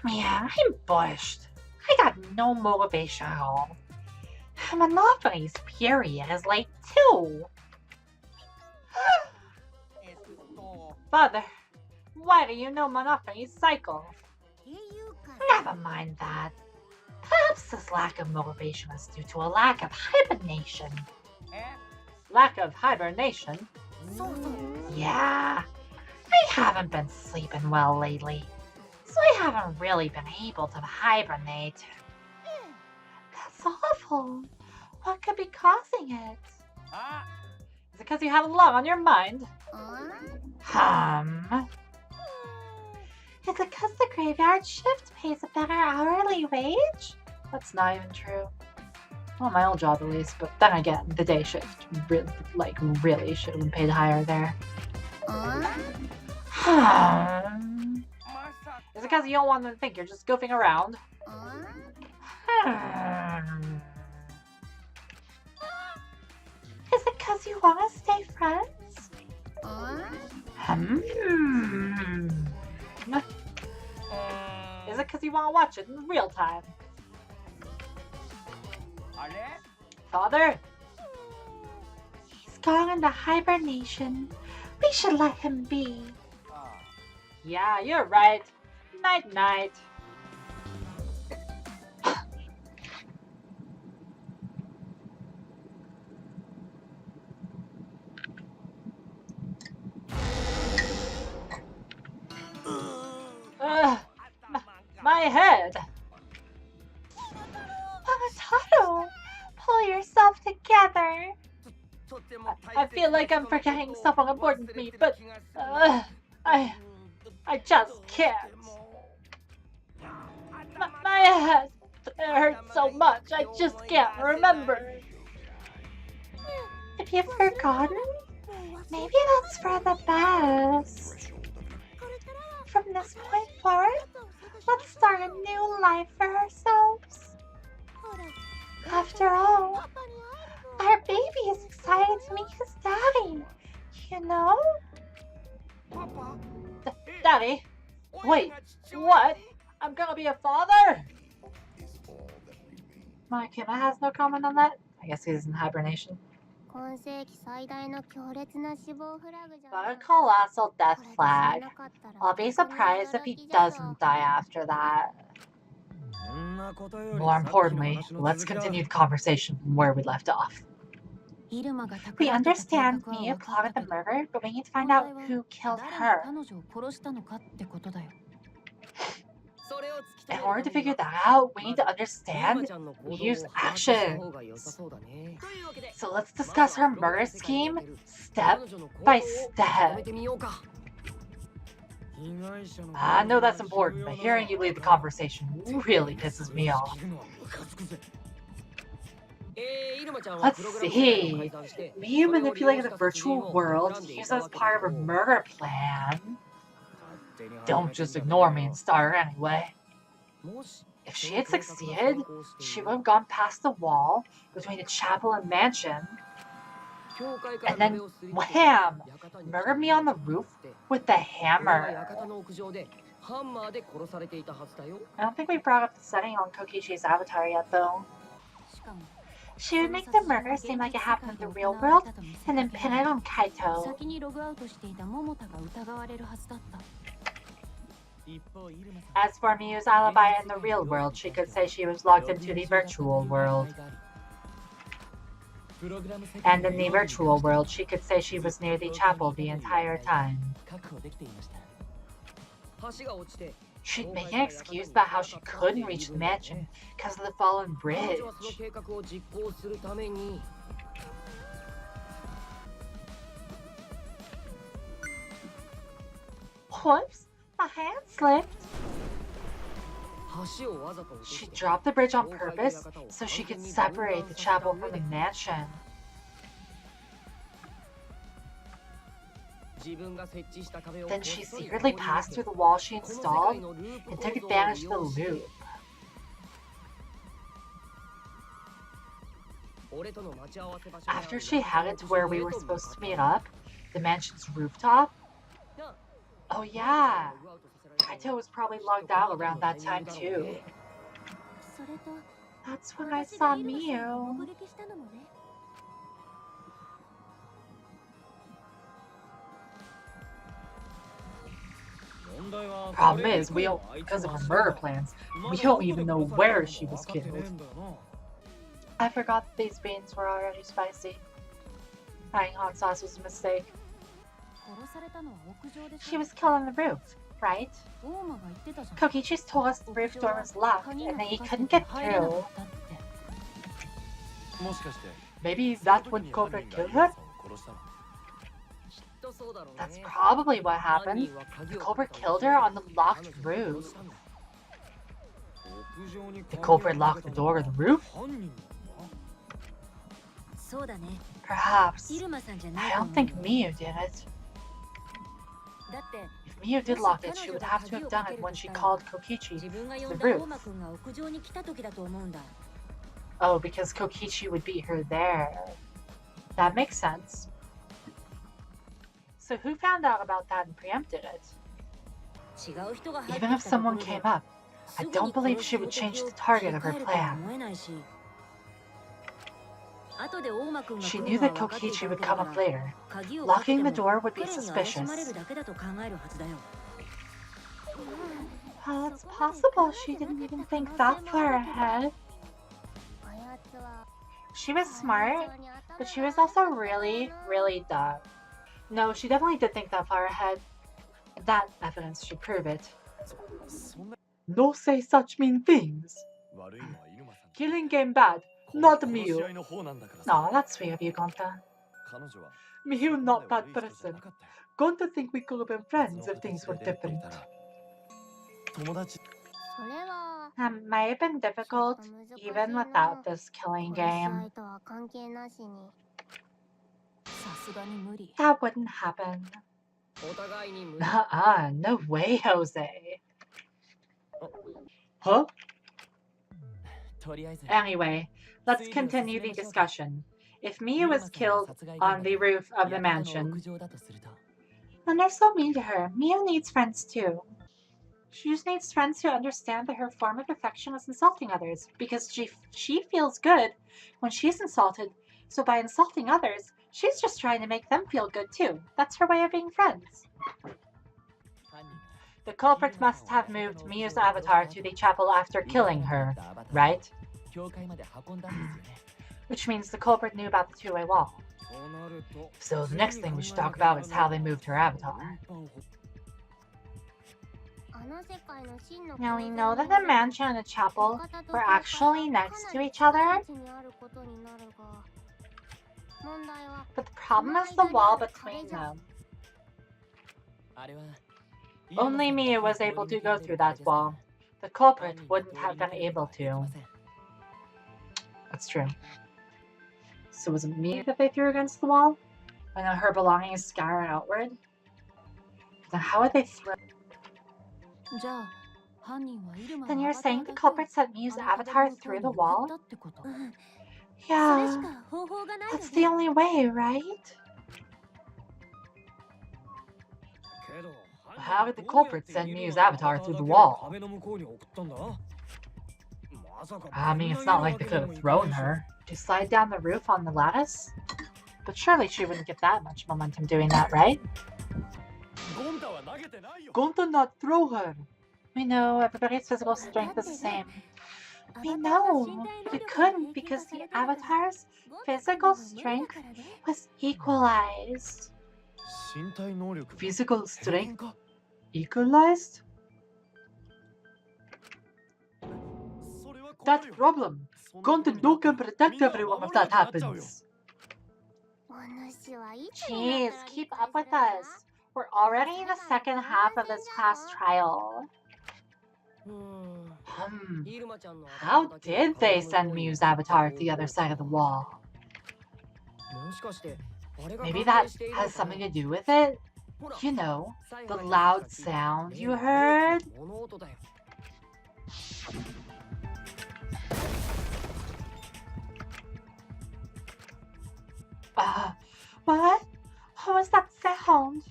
Yeah, I'm bushed. I got no motivation at all. Monopoly's period is late too. Father, why do you know Monopoly's cycle? Never mind that. Perhaps this lack of motivation is due to a lack of hibernation. Lack of hibernation? Yeah, I haven't been sleeping well lately, so I haven't really been able to hibernate. That's awful. What could be causing it? Is it because you have a lot on your mind? Is it because the graveyard shift pays a better hourly wage? That's not even true. Well, my old job at least, but then again, the day shift really should have been paid higher there. Is it because you don't want them to think you're just goofing around? Is it because you want to stay friends? Is it because you want to watch it in real time? Father? He's gone into hibernation. We should let him be. Yeah, you're right. Night-night. My head! Potato! Pull yourself together! I feel like I'm forgetting something important to me, but I just can't. My head hurts so much, I just can't remember. If you've forgotten, maybe that's for the best. From this point forward, let's start a new life for ourselves. After all, our baby is excited to meet his daddy, you know? Daddy? Wait, what? I'm gonna be a father? Monokuma has no comment on that? I guess he's in hibernation. The colossal death flag. I'll be surprised if he doesn't die after that. More importantly, let's continue the conversation from where we left off. We understand Mia plotted the murder, but we need to find out who killed her. In order to figure that out, we need to understand Miu's actions. So let's discuss her murder scheme step by step. I know that's important, but hearing you lead the conversation really pisses me off. Let's see. Miu manipulated the virtual world to use as part of her murder plan. Don't just ignore me and start her anyway. If she had succeeded, she would have gone past the wall between the chapel and mansion, and then wham! Murdered me on the roof with the hammer. I don't think we brought up the setting on Kokichi's avatar yet, though. She would make the murder seem like it happened in the real world, and then pin it on Kaito. As for Miu's alibi in the real world, she could say she was logged into the virtual world. And in the virtual world, she could say she was near the chapel the entire time. She'd make an excuse about how she couldn't reach the mansion because of the fallen bridge. Whoops, my hand slipped. She dropped the bridge on purpose so she could separate the chapel from the mansion. Then she secretly passed through the wall she installed and took advantage of the loop. After she headed to where we were supposed to meet up, the mansion's rooftop. Oh yeah, Kaito was probably logged out around that time too. That's when I saw Miu. Problem is, because of her murder plans, we don't even know where she was killed. I forgot that these beans were already spicy. Adding hot sauce was a mistake. She was killed on the roof, right? Kokichi's told us the roof door was locked and that he couldn't get through. Maybe that's when culprit killed her? That's probably what happened. The culprit killed her on the locked roof. The culprit locked the door to the roof? Perhaps. I don't think Miu did it. If Miu did lock it, she would have to have done it when she called Kokichi to the roof. Oh, because Kokichi would beat her there. That makes sense. So who found out about that and preempted it? Even if someone came up, I don't believe she would change the target of her plan. She knew that Kokichi would come up later. Locking the door would be suspicious. Well, it's possible she didn't even think that far ahead. She was smart, but she was also really, really dumb. No, she definitely did think that far ahead. That evidence should prove it. No say such mean things. Killing game bad, not Miu. No, that's sweet of you, Gonta. Miu not bad person. Gonta think we could have been friends if things were different. Might have been difficult even without this killing game. That wouldn't happen. No way, Jose. Huh? Anyway, let's continue the discussion. If Miu was killed on the roof of the mansion, then they're so mean to her. Miu needs friends too. She just needs friends who understand that her form of affection is insulting others, because she feels good when she's insulted, so by insulting others, she's just trying to make them feel good too. That's her way of being friends. The culprit must have moved Miu's avatar to the chapel after killing her, right? Which means the culprit knew about the two-way wall. So the next thing we should talk about is how they moved her avatar. Now we know that the mansion and the chapel were actually next to each other. But the problem is the wall between them. Only Miu was able to go through that wall. The culprit wouldn't have been able to. That's true. So was it Miu that they threw against the wall? I know her belongings scattered outward. Then how would they throw? Then you're saying the culprit sent Miu's avatar through the wall? Yeah, that's the only way, right? How did the culprit send Miu's avatar through the wall? I mean, it's not like they could have thrown her. To slide down the roof on the lattice? But surely she wouldn't get that much momentum doing that, right? Gonta not throw her! We know, everybody's physical strength is the same. We know, but it couldn't because the avatar's physical strength was equalized. Physical strength? Equalized? That problem. Gonta no can protect everyone if that happens. Jeez, keep up with us. We're already in the second half of this past trial. How did they send Miu's avatar to the other side of the wall? Maybe that has something to do with it? You know, the loud sound you heard? What? What was that sound?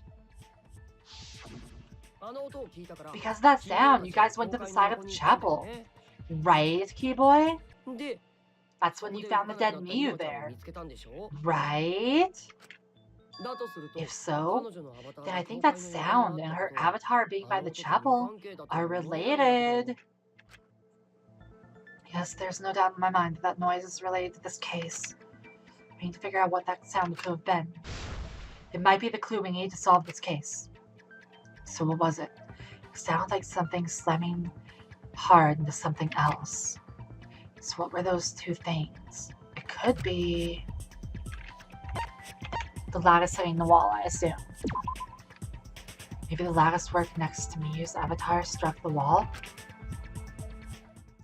Because of that sound, you guys went to the side of the chapel. Right, Keyboy? That's when you found the dead Miyu there. Right? If so, then I think that sound and her avatar being by the chapel are related. Yes, there's no doubt in my mind that noise is related to this case. We need to figure out what that sound could have been. It might be the clue we need to solve this case. So what was it? It sounded like something slamming hard into something else. So what were those two things? It could be the lattice hitting the wall, I assume. Maybe the lattice work next to Miyu's avatar struck the wall?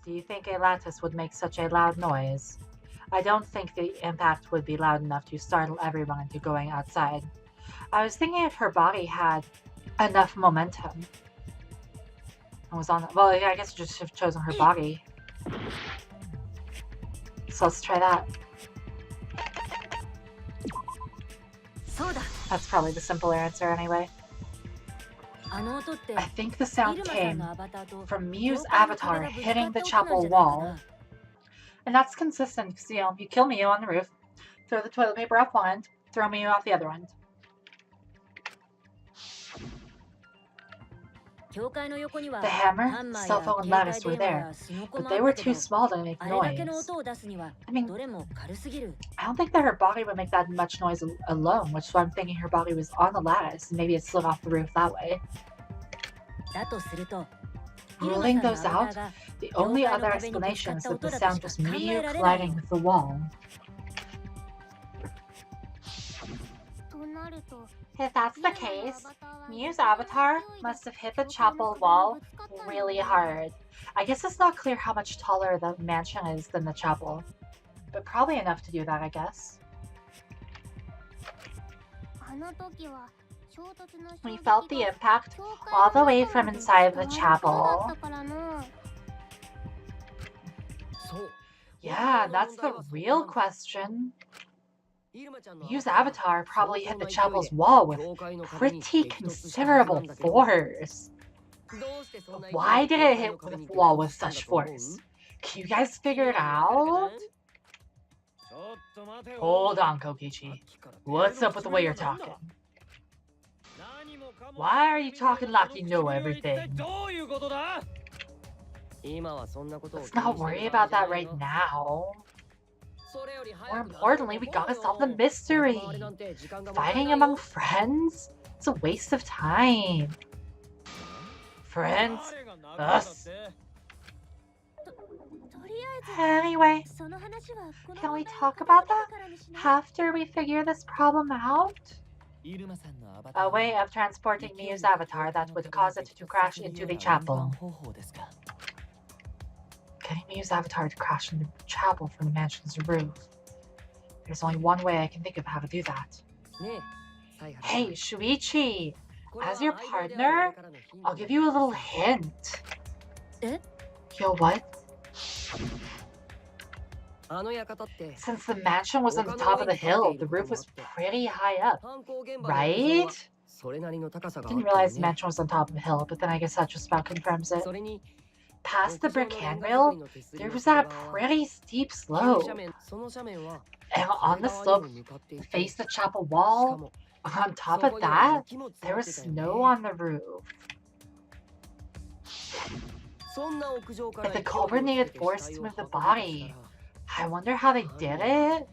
Do you think a lattice would make such a loud noise? I don't think the impact would be loud enough to startle everyone into going outside. I was thinking if her body had enough momentum. I was on. Well, yeah, I guess you just should have chosen her body. So let's try that. That's probably the simpler answer anyway. I think the sound came from Miyu's avatar hitting the chapel wall. And that's consistent because, you kill Miyu on the roof, throw the toilet paper off one end, throw Miyu off the other end. The hammer, cell phone, and lattice were there, but they were too small to make noise. I mean, I don't think that her body would make that much noise alone, which is why I'm thinking her body was on the lattice, and maybe it slid off the roof that way. Ruling those out, the only other explanation is that the sound was Miyu colliding with the wall. If that's the case, Miyu's avatar must have hit the chapel wall really hard. I guess it's not clear how much taller the mansion is than the chapel, but probably enough to do that, I guess. We felt the impact all the way from inside the chapel. Yeah, that's the real question. Miyu's avatar probably hit the chapel's wall with pretty considerable force. But why did it hit the wall with such force? Can you guys figure it out? Hold on, Kokichi. What's up with the way you're talking? Why are you talking like you know everything? Let's not worry about that right now. More importantly, we gotta solve the mystery. Fighting among friends? It's a waste of time. Friends? Us? Anyway, can we talk about that after we figure this problem out? A way of transporting Miyu's avatar that would cause it to crash into the chapel. Getting Miyu's avatar to crash into the chapel from the mansion's roof. There's only one way I can think of how to do that. Hey, Shuichi! As your partner, I'll give you a little hint. Yo, what? Since the mansion was on the top of the hill, the roof was pretty high up, right? Didn't realize the mansion was on top of the hill, but then I guess that just about confirms it. Past the brick handrail, there was that pretty steep slope. And on the slope, faced the chapel wall. On top of that, there was snow on the roof. If the culprit needed force to move the body, I wonder how they did it?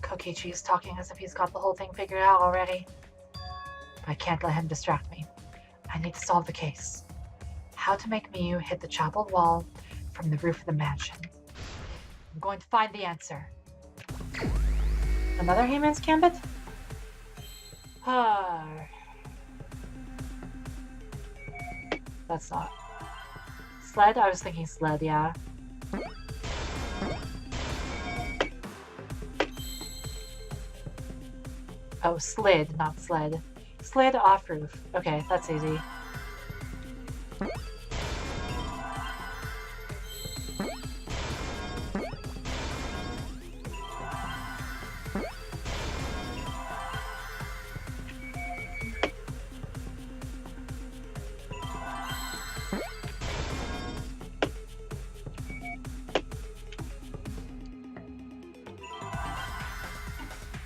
Kokichi is talking as if he's got the whole thing figured out already. But I can't let him distract me. I need to solve the case. How to make Miyu hit the chapel wall from the roof of the mansion. I'm going to find the answer. Another Heyman's Gambit? That's not. Sled? I was thinking sled, yeah. Oh, slid, not sled. Slid off roof. Okay, that's easy.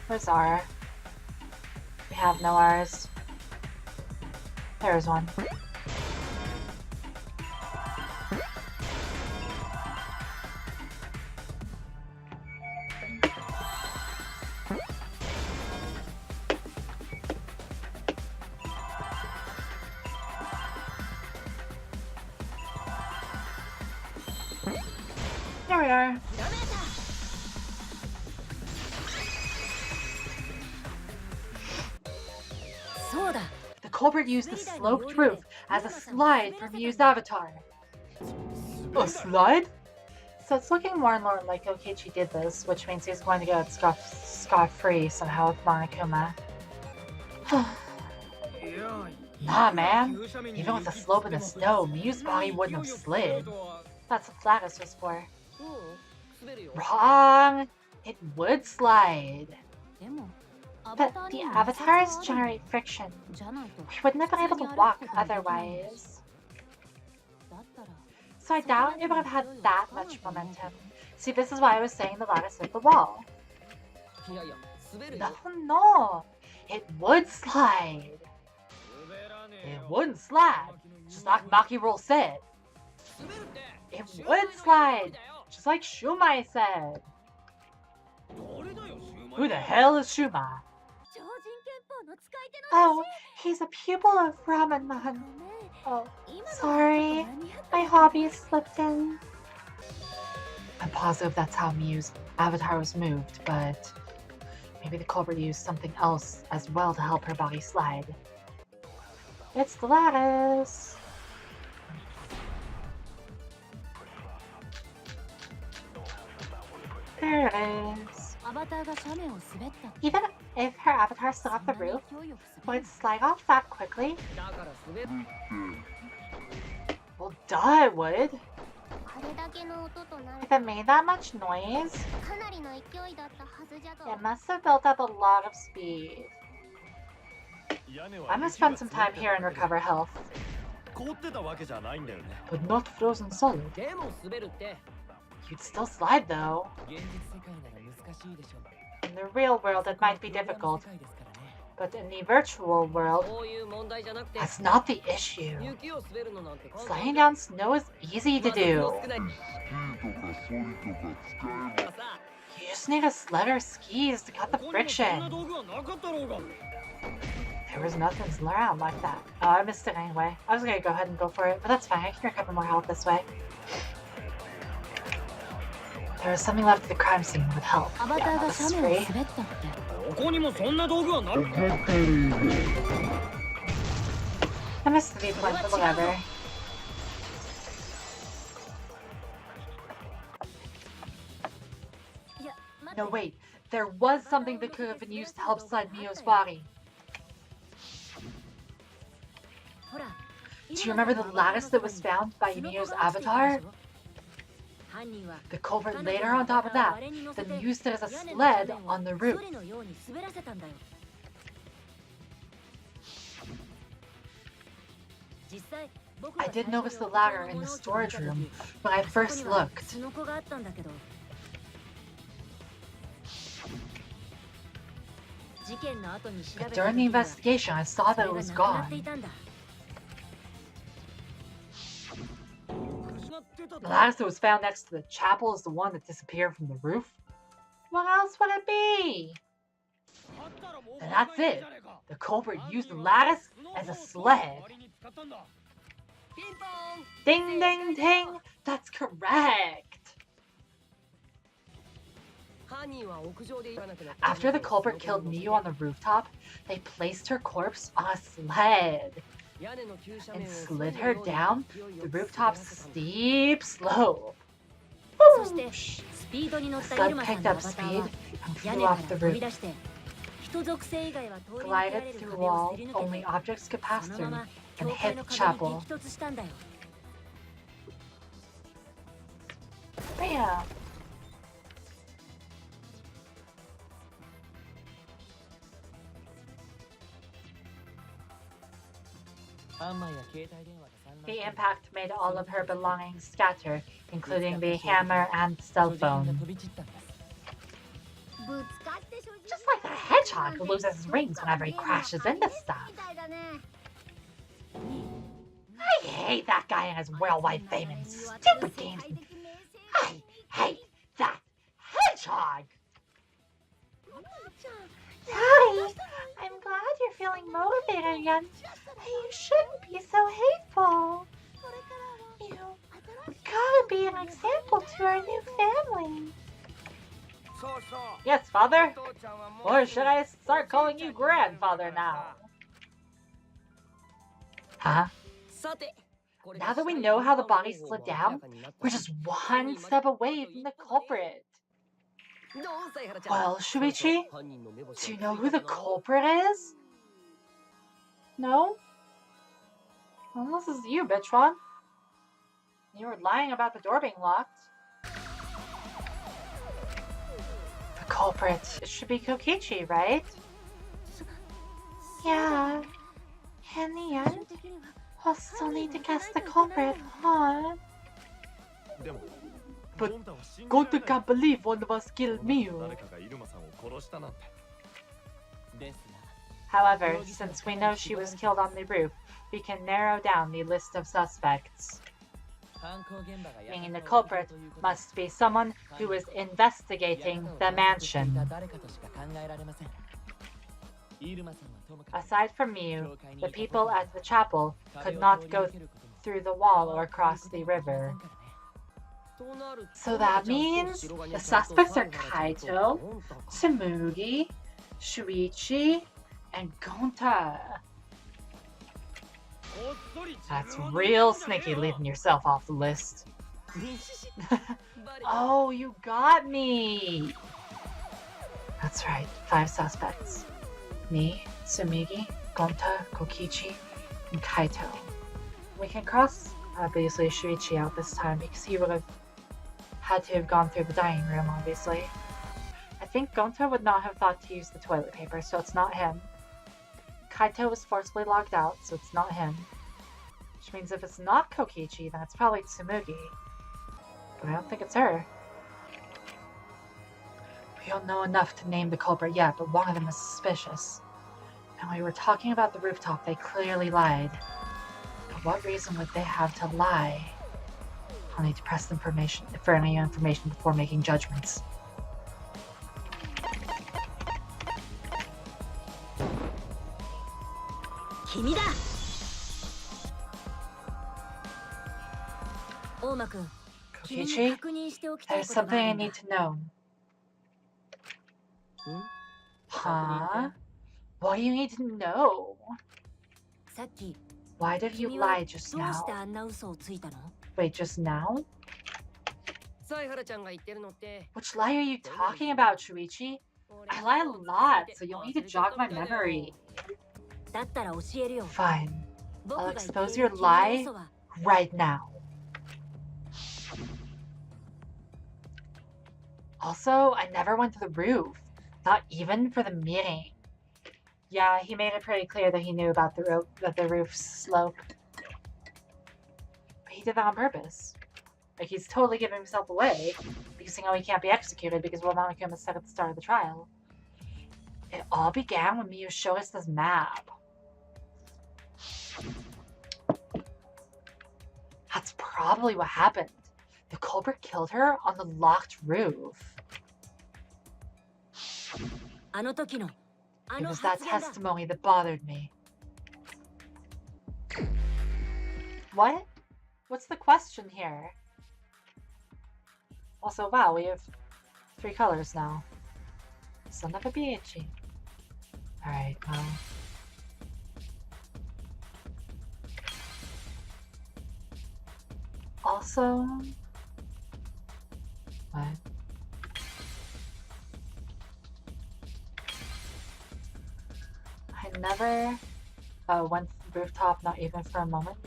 Where's R? We have no R's. There's one. There we are. The culprit used the sloped roof as a slide for Miu's avatar. A slide? So it's looking more and more like Okichi did this, which means he's going to get scot-free somehow with monokuma. Nah, man. Even with the slope in the snow, Miu's body wouldn't have slid. That's what Flatus was for. Wrong! It would slide. But the avatars generate friction. We wouldn't have been able to walk otherwise. So I doubt it would have had that much momentum. See, this is why I was saying the lattice hit the wall. No. It would slide. It wouldn't slide, just like Makiro said. It would slide, just like Shumai said. Who the hell is Shumai? Oh, he's a pupil of Ramen-man. Oh, sorry. My hobby slipped in. I'm positive that's how Miu's avatar was moved, but maybe the culprit used something else as well to help her body slide. It's the lattice. There it is. Even if her avatar still off the roof, would it slide off that quickly? Well, duh, it would. If it made that much noise, it must have built up a lot of speed. I'm gonna spend some time here and recover health. But not frozen solid. You'd still slide though. In the real world it might be difficult, but in the virtual world, that's not the issue. Sliding down snow is easy to do. You just need a sled or skis to cut the friction. There was nothing around like that. Oh, I missed it anyway. I was gonna go ahead and go for it, but that's fine. I can recover more health this way. There was something left at the crime scene with help. Yeah, this is free. I missed the viewpoint, but whatever. No, wait. There was something that could have been used to help slide Miu's body. Do you remember the lattice that was found by Miu's avatar? The culprit laid her on top of that, then used it as a sled on the roof. I did notice the ladder in the storage room when I first looked. But during the investigation, I saw that it was gone. The lattice that was found next to the chapel is the one that disappeared from the roof? What else would it be? And that's it. The culprit used the lattice as a sled. Ding ding ding! That's correct! After the culprit killed Miu on the rooftop, they placed her corpse on a sled and slid her down the rooftop's steep slope. Whoosh! The sled picked up speed and flew off the roof. Glided through a wall only objects could pass through and hit the chapel. Bam! The impact made all of her belongings scatter, including the hammer and cell phone. Just like that hedgehog who loses his rings whenever he crashes into stuff. I hate that guy and his worldwide fame and stupid games. I hate that hedgehog! Howdy! I'm glad you're feeling motivated again. You shouldn't be so hateful. You gotta be an example to our new family. Yes, Father? Or should I start calling you Grandfather now? Huh? Now that we know how the body slid down, we're just one step away from the culprit. Well, Shuichi, do you know who the culprit is? No? Well, this is you, bitch one. You were lying about the door being locked. The culprit. It should be Kokichi, right? Yeah. In the end, we'll still need to guess the culprit, huh? But Gonta can't believe one of us killed Miyu. However, since we know she was killed on the roof, we can narrow down the list of suspects. Meaning the culprit must be someone who is investigating the mansion. Aside from Miyu, the people at the chapel could not go through the wall or cross the river. So that means the suspects are Kaito, Tsumugi, Shuichi, and Gonta. That's real sneaky leaving yourself off the list. Oh, you got me! That's right, 5 suspects. Me, Tsumugi, Gonta, Kokichi, and Kaito. We can cross, obviously, Shuichi out this time because he would have had to have gone through the dining room, obviously. I think Gonta would not have thought to use the toilet paper, so it's not him. Kaito was forcibly locked out, so it's not him. Which means if it's not Kokichi, then it's probably Tsumugi. But I don't think it's her. We don't know enough to name the culprit yet, but one of them is suspicious. And when we were talking about the rooftop, they clearly lied. But what reason would they have to lie? I'll need to press the information for any information before making judgments. Kokichi, there's something I need to know. Huh? What do you need to know? Why did you lie just now? Wait, just now? Which lie are you talking about, Shuichi? I lie a lot, so you'll need to jog my memory. Fine. I'll expose your lie right now. Also, I never went to the roof. Not even for the meeting. Yeah, he made it pretty clear that he knew about the roof's slope. But he did that on purpose. Like, he's totally giving himself away because you know he can't be executed because what Monokuma said at the start of the trial. It all began when Miyu showed us this map. That's probably what happened. The culprit killed her on the locked roof. It was that testimony that bothered me. What? What's the question here? Also, wow, we have 3 colors now. Son of a bitch. Alright, well. Also... What? I never went to the rooftop, not even for a moment.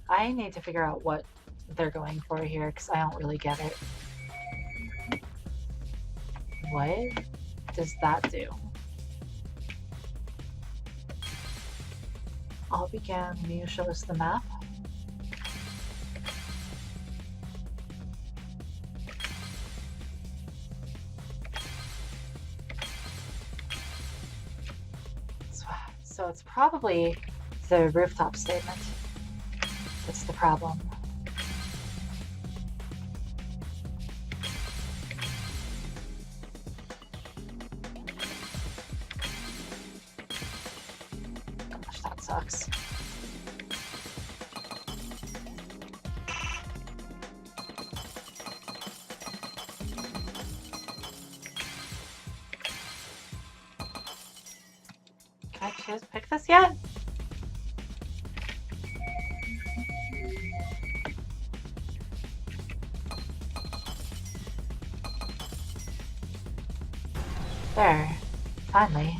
I need to figure out what they're going for here, because I don't really get it. What does that do? All began when you showed us the map. So it's probably the rooftop statement that's the problem. Gosh, that sucks. Can I pick this yet? There. Finally.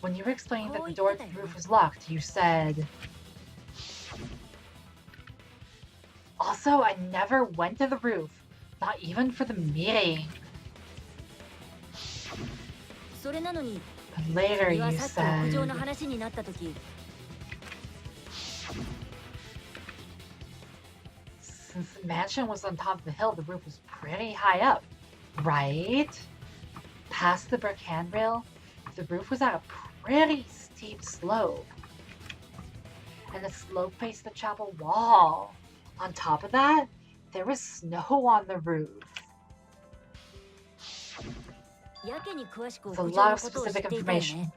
When you were explaining that the door to the roof was locked, you said... Also, I never went to the roof. Not even for the meeting. But later you said... Since the mansion was on top of the hill, the roof was pretty high up, right? Past the brick handrail, the roof was at a pretty steep slope. And the slope faced the chapel wall. On top of that, there was snow on the roof. It's a lot of specific information.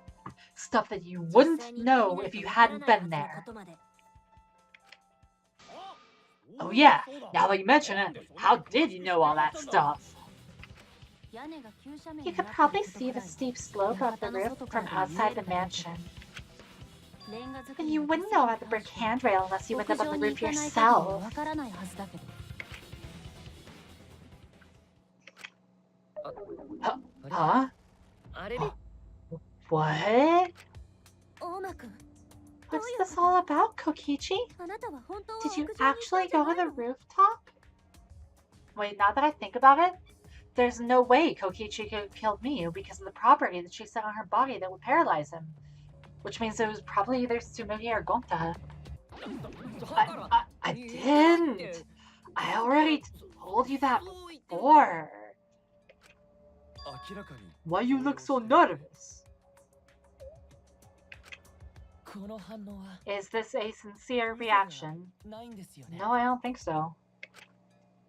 Stuff that you wouldn't know if you hadn't been there. Oh yeah, now that you mention it, how did you know all that stuff? You could probably see the steep slope of the roof from outside the mansion. And you wouldn't know about the brick handrail unless you went up on the roof yourself. Huh? What? What's this all about, Kokichi? Did you actually go to the rooftop? Wait, now that I think about it, there's no way Kokichi could have killed me because of the property that she set on her body that would paralyze him. Which means it was probably either Tsumugi or Gonta. I didn't! I already told you that before. Why you look so nervous? Is this a sincere reaction? No, I don't think so.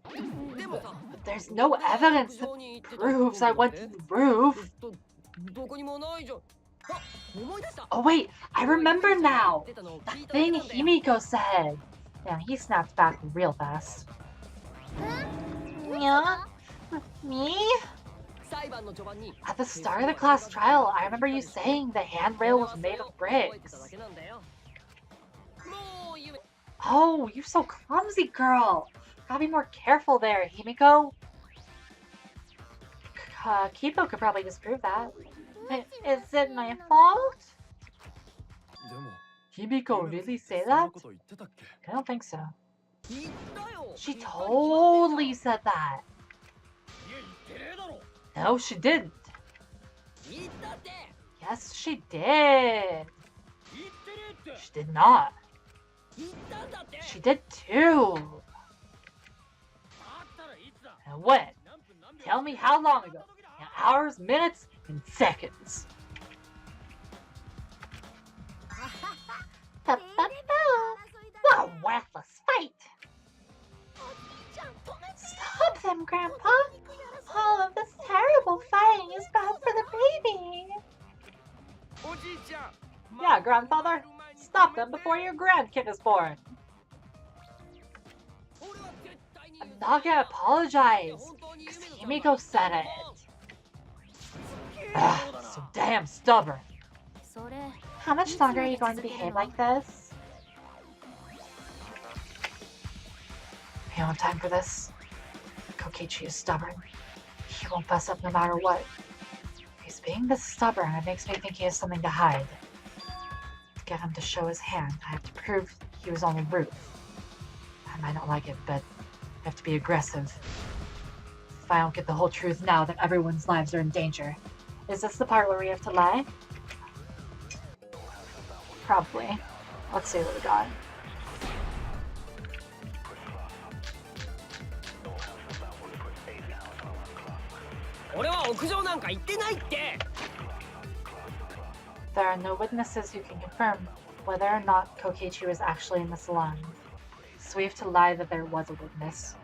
But there's no evidence that proves I went to the roof. Oh wait, I remember now! That thing Himiko said! Yeah, he snapped back real fast. Yeah? Me? At the start of the class trial, I remember you saying the handrail was made of bricks. Oh, you're so clumsy, girl! Gotta be more careful there, Himiko. Kipo could probably disprove that. Is it my fault? Himiko really say that? I don't think so. She totally said that. No, she didn't. Yes, she did. She did not. She did too. And when? Tell me how long ago. In hours, minutes, and seconds. What a worthless fight! Stop them, Grandpa! All of this terrible fighting is bad for the baby! Yeah, Grandfather! Stop them before your grandkid is born! I'm not gonna apologize, because Himiko said it. Ugh, so damn stubborn. How much longer are you going to behave like this? You don't have time for this. Kokichi is stubborn. He won't fess up no matter what. If he's being this stubborn, it makes me think he has something to hide. To get him to show his hand, I have to prove he was on the roof. I might not like it, but I have to be aggressive. If I don't get the whole truth now, then everyone's lives are in danger. Is this the part where we have to lie? Probably. Let's see what we got. There are no witnesses who can confirm whether or not Kokichi was actually in the salon, so we have to lie that there was a witness.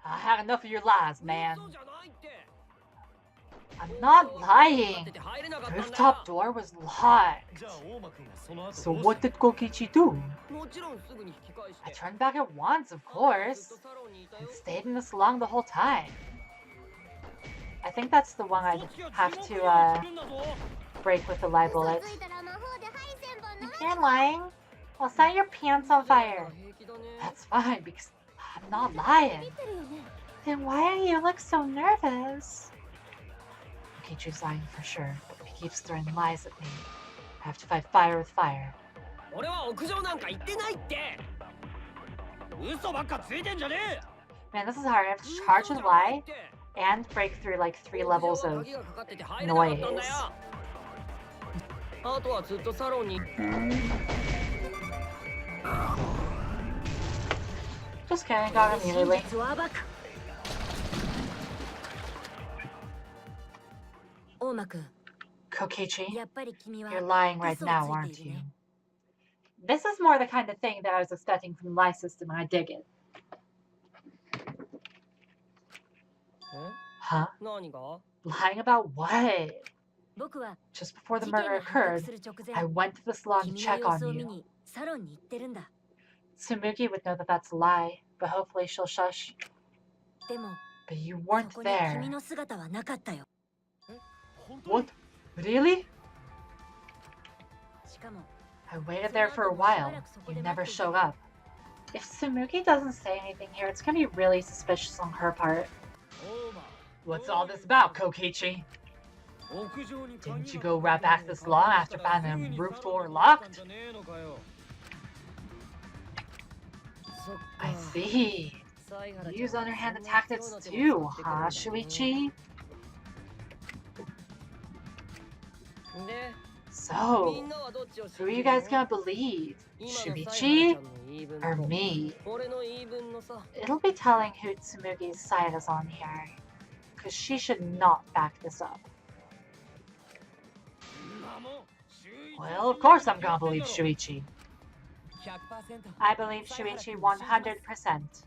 I had enough of your lies, man. I'm not lying. The rooftop door was locked. So what did Kokichi do? I turned back at once, of course, and stayed in the salon the whole time. I think that's the one I'd have to break with the lie bullet. If you're lying, I'll set your pants on fire. That's fine, because I'm not lying. Then why do you look so nervous? Kokichi's lying for sure, but if he keeps throwing lies at me, I have to fight fire with fire. Man, this is hard. I have to charge with a lie and break through like 3 levels of noise. Just kidding, got him immediately. Kokichi, you're lying right now, aren't you? This is more the kind of thing that I was expecting from the lie system, and I dig it. Huh? Lying about what? Just before the murder occurred, I went to the salon to check on you. Tsumugi would know that that's a lie, but hopefully she'll shush. But you weren't there. What? Really? I waited there for a while. You never showed up. If Tsumugi doesn't say anything here, it's gonna be really suspicious on her part. What's all this about, Kokichi? Didn't you go right back to the salon after finding the roof door locked? I see. You use underhanded tactics too, huh, Shuichi? So, who are you guys gonna believe? Shuichi? Or me? It'll be telling who Tsumugi's side is on here, because she should not back this up. Well, of course I'm gonna believe Shuichi. I believe Shuichi 100%.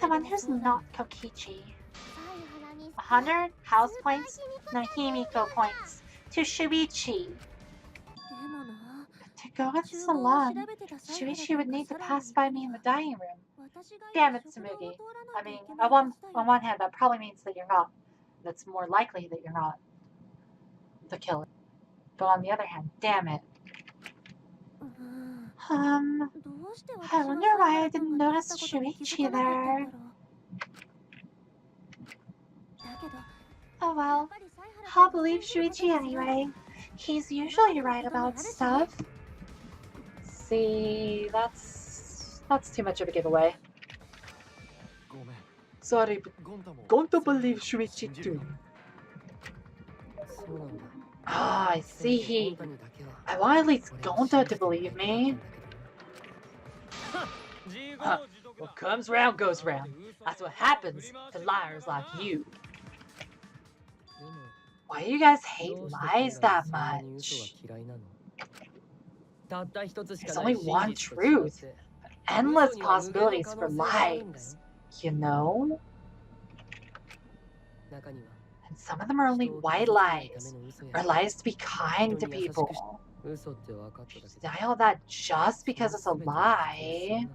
The one who's not Kokichi. 100 house points, no Himiko points, to Shuichi. But to go to the salon, Shuichi would need to pass by me in the dining room. Damn it, Tsumugi. I mean, on one hand, that probably means that you're not. That's more likely that you're not the killer. But on the other hand, damn it. I wonder why I didn't notice Shuichi there. Oh well, I'll believe Shuichi anyway. He's usually right about stuff. See, that's too much of a giveaway. Sorry, but Gonto believes Shuichi too. Ah, I see. I want at least Gonto to believe me. Huh. What comes round goes round. That's what happens to liars like you. Why do you guys hate lies that much? There's only one truth. Endless possibilities for lies, you know? And some of them are only white lies, or lies to be kind to people. Deny all that just because it's a lie.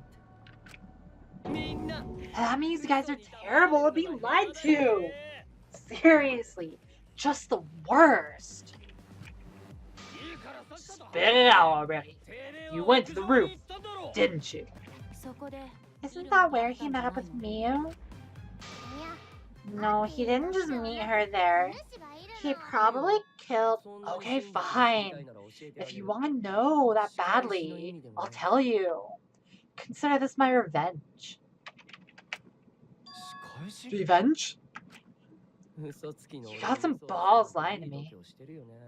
That means you guys are terrible at being lied to. Seriously, just the worst. Spit it out already. You went to the roof, didn't you? Isn't that where he met up with Miu? No, he didn't just meet her there. He probably killed... Okay, fine. If you want to know that badly, I'll tell you. Consider this my revenge. Revenge? You got some balls lying to me.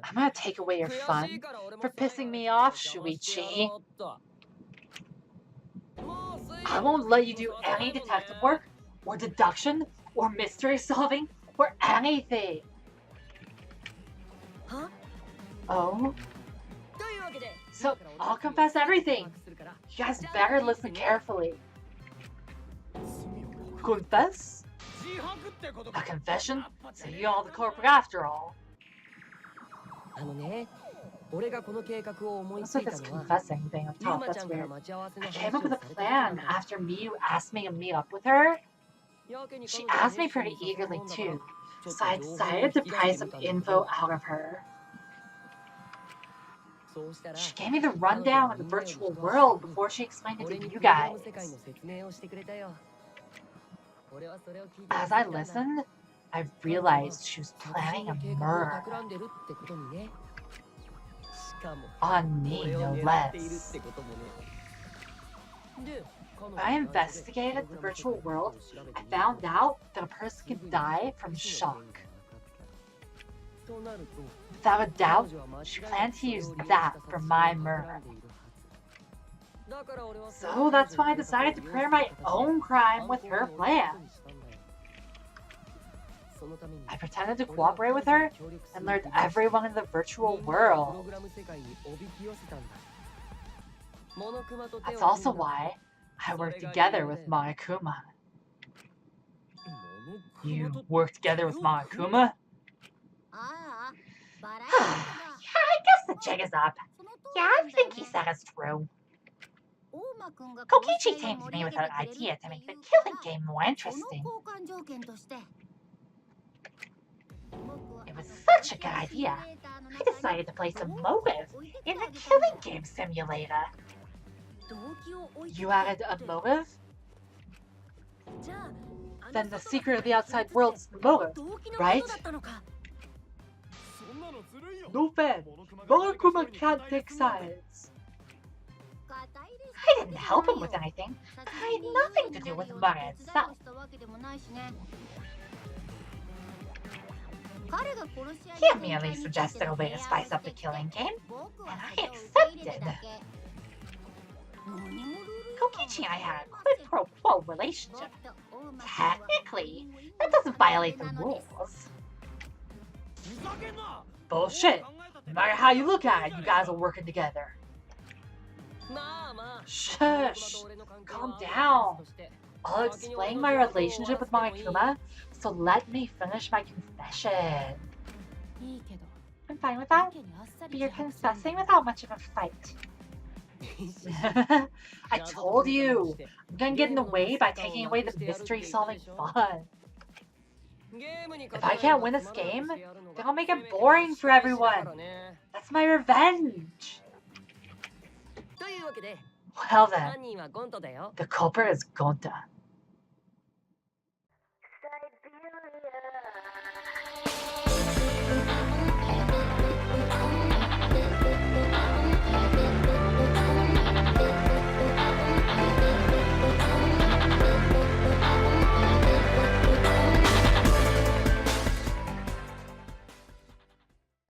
I'm gonna take away your fun for pissing me off, Shuichi. I won't let you do any detective work, or deduction, or mystery solving, or anything. Huh? Oh? So, I'll confess everything. You guys better listen carefully. Confess? A confession? So you're all the culprit after all. What's with this confessing thing up top? That's weird. I came up with a plan after Miyu asked me to meet up with her. She asked me pretty eagerly too, so I decided to pry some info out of her. She gave me the rundown of the virtual world before she explained it to you guys. As I listened, I realized she was planning a murder. On me, no less. When I investigated the virtual world, I found out that a person can die from shock. Without a doubt, she planned to use that for my murder. So that's why I decided to pair my own crime with her plan. I pretended to cooperate with her and lured everyone in the virtual world. That's also why I worked together with Monokuma. You work together with Monokuma? Yeah, I guess the jig is up. Yeah, everything he said is true. Kokichi came to me with an idea to make the killing game more interesting. It was such a good idea. I decided to place a motive in the killing game simulator. You added a motive? Then the secret of the outside world is the motive, right? No fair. Monokuma can't take sides. I didn't help him with anything. I had nothing to do with the murder itself. He merely suggested a way to spice up the killing game, and I accepted. Kokichi and I had a quid pro quo relationship. Technically, that doesn't violate the rules. Bullshit! No matter how you look at it, you guys are working together. Shush! Calm down. I'll explain my relationship with Monokuma, so let me finish my confession. I'm fine with that, but you're confessing without much of a fight. I told you! I'm gonna get in the way by taking away the mystery-solving fun. If I can't win this game, then I'll make it boring for everyone. That's my revenge. Well then, the culprit is Gonta.